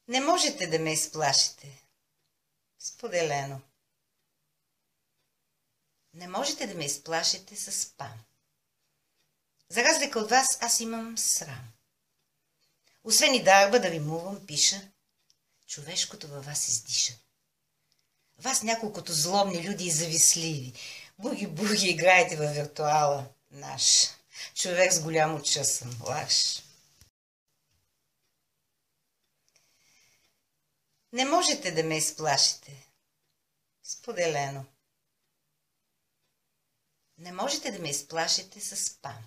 Не можете да ме изплашите. Споделено. Не можете да ме изплашите с спам. За разлика от вас, аз имам срам. Освен и дарба да римувам, пиша, човешкото във вас издиша. Вас няколкото злобни люди и завистливи. Буги, играете във виртуала наш. Човек с голямо чъсъм, лаш. Не можете да ме изплашите. Споделено. Не можете да ме изплашите с спам.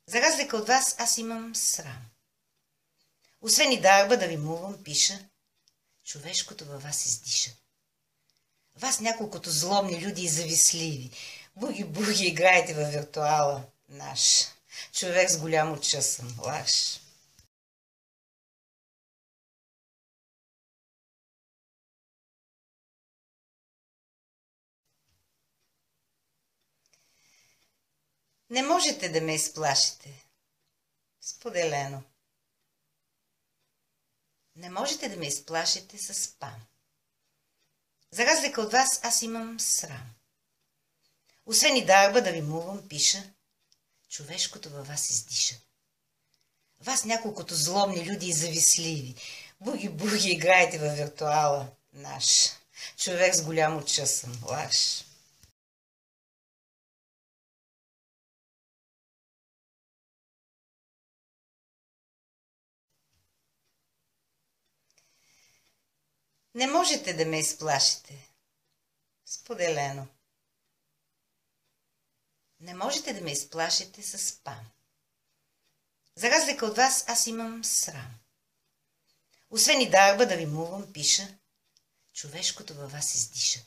За разлика от вас, аз имам срам. Освен и дарба да римувам, пиша, човешкото във вас издиша. Вас няколкото злобни люди и завистливи. Буги, играете във виртуала наш. Човек с голямо чъсъм, лаш. Не можете да ме изплашите. Споделено. Не можете да ме изплашите с спам. За разлика от вас, аз имам срам. Освен и дарба да римувам, пиша, човешкото във вас издиша. Вас няколкото злобни люди и завистливи. Буги, играете във виртуала наш. Човек с голямо чъсъм, лаш. Не можете да ме изплашите. Споделено. Не можете да ме изплашите с спам. За разлика от вас, аз имам срам. Освен и дарба да римувам, пиша, човешкото във вас издиша.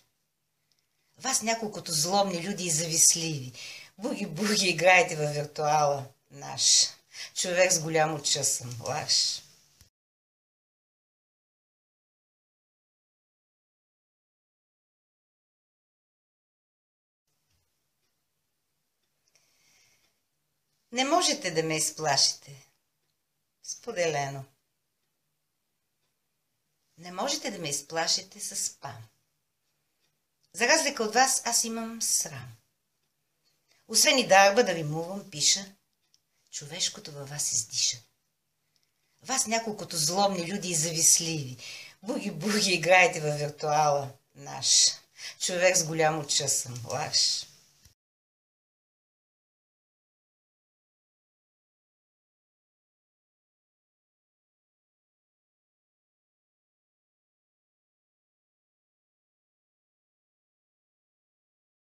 Вас няколкото злобни люди и завистливи. Буги, играете във виртуала наш. Човек с голямо чъсъм, лаш. Не можете да ме изплашите. Споделено. Не можете да ме изплашите с спам. За разлика от вас, аз имам срам. Освен и дарба да римувам, пиша, човешкото във вас издиша. Вас няколкото злобни люди и завистливи. Буги, играете във виртуала наш. Човек с голямо чъсъм, лаш.